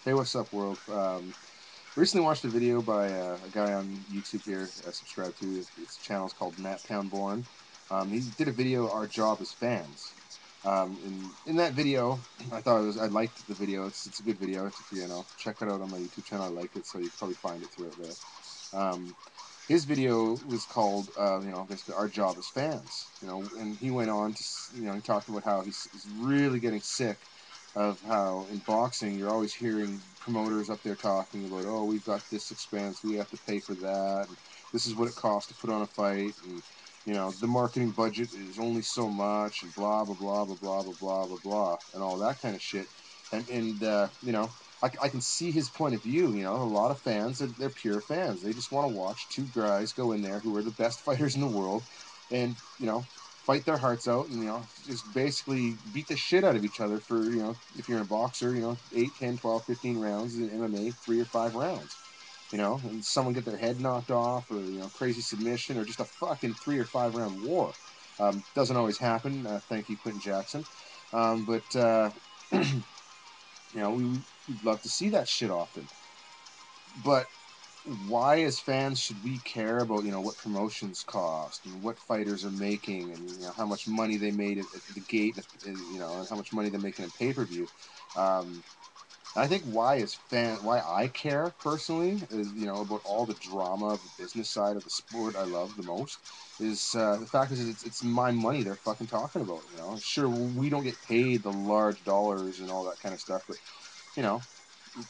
Hey, what's up, world? Recently watched a video by a guy on YouTube here I subscribe to. His channel's called Matt Town Born. He did a video, Our Job as Fans. In that video, I liked the video. It's a good video. Check it out on my YouTube channel. I liked it, so you can probably find it through it there. His video was called, basically Our Job as Fans. And he went on to, he talked about how he's really getting sick of how in boxing you're always hearing promoters up there talking about, oh, we've got this expense, we have to pay for that, and this is what it costs to put on a fight, and the marketing budget is only so much, and blah blah blah blah blah blah blah blah blah, and all that kind of shit. I can see his point of view. A lot of fans, they're pure fans. They just want to watch two guys go in there who are the best fighters in the world, and fight their hearts out, and just basically beat the shit out of each other for, if you're a boxer, 8, 10, 12, 15 rounds. In MMA, 3 or 5 rounds, and someone get their head knocked off, or crazy submission, or just a fucking 3 or 5 round war. Doesn't always happen, thank you, Quentin Jackson. But we'd love to see that shit often. But why, as fans, should we care about what promotions cost, and what fighters are making, and how much money they made at the gate, and how much money they're making in pay-per-view? um, I think why I care personally is, about all the drama of the business side of the sport I love the most, is the fact is it's my money they're fucking talking about. Sure, we don't get paid the large dollars and all that kind of stuff, but you know at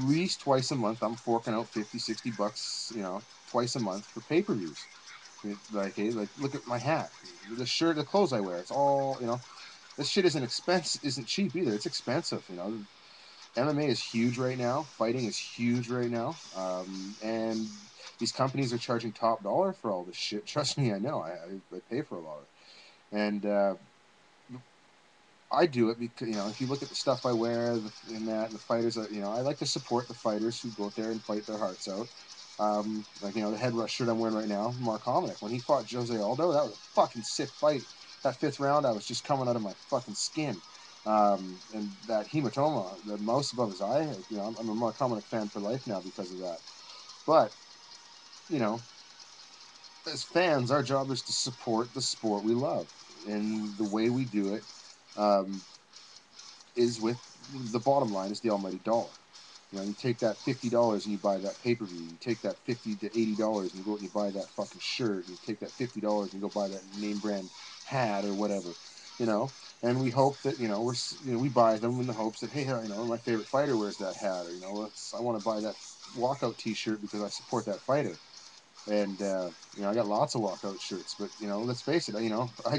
least twice a month I'm forking out 50, $60, twice a month for pay-per-views. Like, look at my hat, the shirt, the clothes I wear. It's all, this shit isn't cheap either. It's expensive. MMA is huge right now. Fighting is huge right now. And these companies are charging top dollar for all this shit. Trust me, I know. I pay for a lot of it. And I do it because, if you look at the stuff I wear, and the fighters, I like to support the fighters who go out there and fight their hearts out. The head rush shirt I'm wearing right now, Mark Hominick, when he fought Jose Aldo, that was a fucking sick fight. That fifth round, I was just coming out of my fucking skin. And that hematoma, the mouse above his eye, I'm a Mark Hominick fan for life now because of that. But, you know, as fans, our job is to support the sport we love. And the way we do it, um, is with, the bottom line is the almighty dollar. You take that $50 and you buy that pay per view. You take that $50 to $80 and you go out and you buy that fucking shirt. And you take that $50 and you go buy that name brand hat or whatever. You know, and we hope that we buy them in the hopes that, hey, my favorite fighter wears that hat, or I want to buy that walkout T-shirt because I support that fighter. And I got lots of walkout shirts, but let's face it, I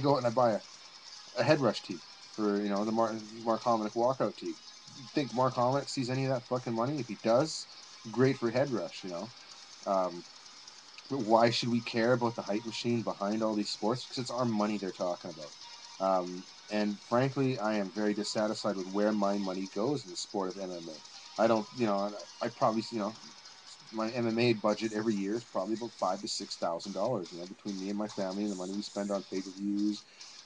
go out and I buy a head rush tee for the Mark Hominick walkout tee. Think Mark Hominick sees any of that fucking money? If he does, great for head rush. Um, but why should we care about the hype machine behind all these sports? Because it's our money they're talking about. And frankly, I am very dissatisfied with where my money goes in the sport of MMA. I don't, I probably, my MMA budget every year is probably about $5,000 to $6,000. Between me and my family and the money we spend on pay-per-views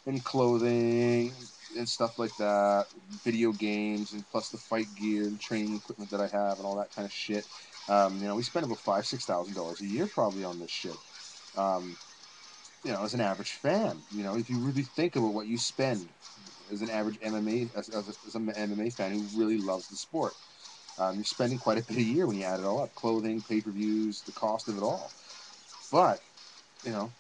and clothing and stuff like that, video games, and plus the fight gear and training equipment that I have and all that kind of shit. We spend about $5,000 to $6,000 a year probably on this shit. Um, as an average fan, if you really think about what you spend as an average MMA, as an MMA fan who really loves the sport, you're spending quite a bit a year when you add it all up: clothing, pay-per-views, the cost of it all. But you know,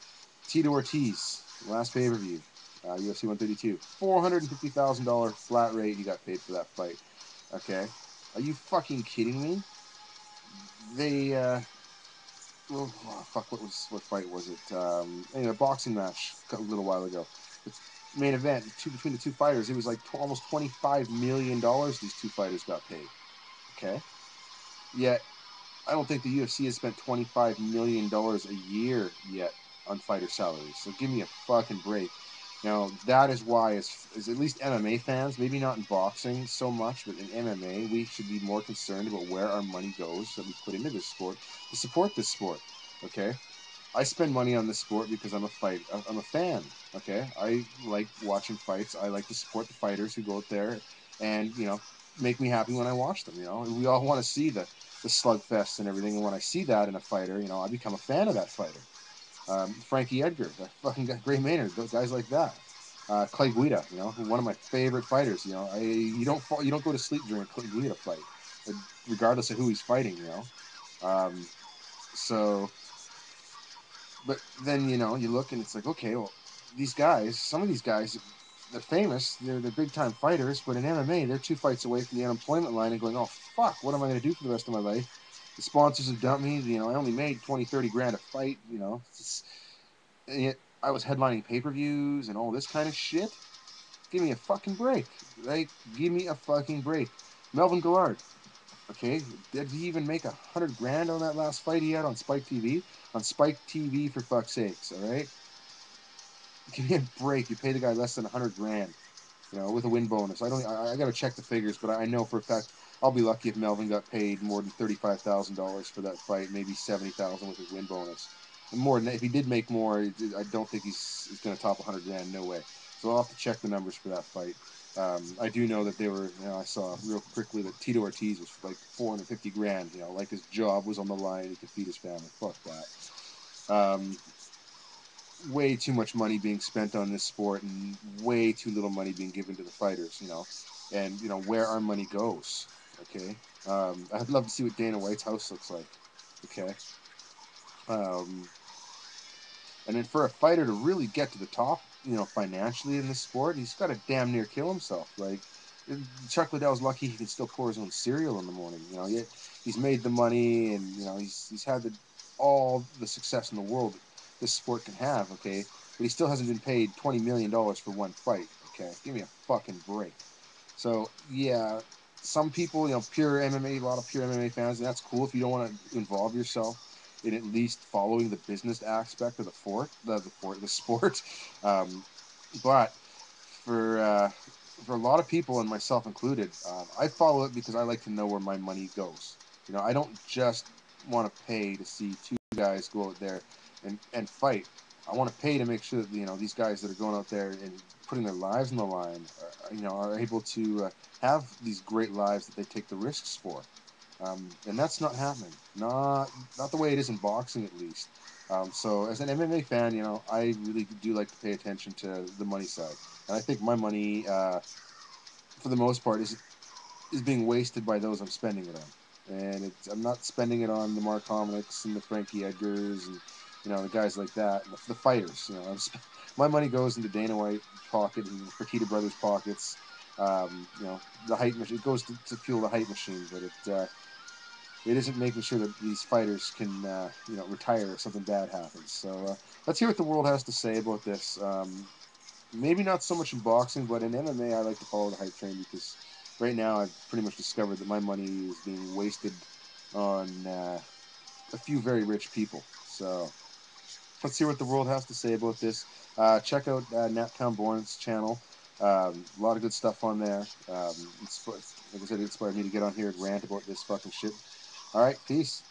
Tito Ortiz, last pay-per-view, UFC 132, $450,000 flat rate. You got paid for that fight. Okay, are you fucking kidding me? They well, oh, fuck, what fight was it? Anyway, a boxing match a little while ago. The main event, between the two fighters, it was like almost $25 million. These two fighters got paid. Okay, yet I don't think the UFC has spent $25 million a year yet on fighter salaries. So give me a fucking break. That is why, as at least MMA fans, maybe not in boxing so much, but in MMA, we should be more concerned about where our money goes that we put into this sport to support this sport. Okay, I spend money on this sport because I'm a fan. Okay, I like watching fights. I like to support the fighters who go out there and make me happy when I watch them. You know, we all want to see the slugfest and everything, and when I see that in a fighter, you know, I become a fan of that fighter. Frankie Edgar, that fucking guy, Gray Maynard, those guys like that. Clay Guida, you know, one of my favorite fighters. You know, you don't go to sleep during a Clay Guida fight, regardless of who he's fighting. You know, so, but then you know you look and it's like, okay, well, these guys, some of these guys, they're famous, they're big time fighters, but in MMA they're 2 fights away from the unemployment line and going, oh fuck, what am I going to do for the rest of my life? The sponsors have dumped me. You know, I only made 20, 30 grand a fight. You know, and yet I was headlining pay-per-views and all this kind of shit. Give me a fucking break. Like, give me a fucking break. Melvin Gillard, okay, did he even make 100 grand on that last fight he had on Spike TV? On Spike TV, for fuck's sakes, all right? Give me a break. You pay the guy less than 100 grand, you know, with a win bonus. I got to check the figures, but I know for a fact I'll be lucky if Melvin got paid more than $35,000 for that fight, maybe 70,000 with his win bonus. And more than that, if he did make more, I don't think he's going to top 100 grand. No way. So I'll have to check the numbers for that fight. I do know that they were, you know, I saw real quickly that Tito Ortiz was like 450 grand, you know, like his job was on the line, he could feed his family. Fuck that. Way too much money being spent on this sport and way too little money being given to the fighters, you know, and, you know, where our money goes, okay? I'd love to see what Dana White's house looks like, okay? Um, and then for a fighter to really get to the top, you know, financially in this sport, he's got to damn near kill himself. Like, Chuck Liddell's lucky he can still pour his own cereal in the morning. You know, yet he's made the money, and you know he's had all the success in the world that this sport can have. Okay, but he still hasn't been paid $20 million for one fight. Okay, give me a fucking break. So yeah, some people, you know, pure MMA, a lot of pure MMA fans, and that's cool if you don't want to involve yourself in at least following the business aspect of the sport. Um, but for uh, for a lot of people, and myself included, I follow it because I like to know where my money goes. You know, I don't just want to pay to see 2 guys go out there and fight. I want to pay to make sure that, you know, these guys that are going out there and putting their lives on the line, you know, are able to have these great lives that they take the risks for. And that's not happening. Not the way it is in boxing, at least. So as an MMA fan, you know, I really do like to pay attention to the money side, and I think my money, for the most part, is being wasted by those I'm spending it on, and I'm not spending it on the Mark Hominiks and the Frankie Edgars and, you know, the guys like that, and the fighters. You know, my money goes into Dana White pocket and Fertitta Brothers pockets. You know, the hype machine, it goes to fuel the hype machine, but it isn't making sure that these fighters can, you know, retire if something bad happens. So let's hear what the world has to say about this. Maybe not so much in boxing, but in MMA, I like to follow the hype train because right now I've pretty much discovered that my money is being wasted on a few very rich people. So let's see what the world has to say about this. Check out Naptown Born's channel. A lot of good stuff on there. Like I said, it inspired me to get on here and rant about this fucking shit. All right, peace.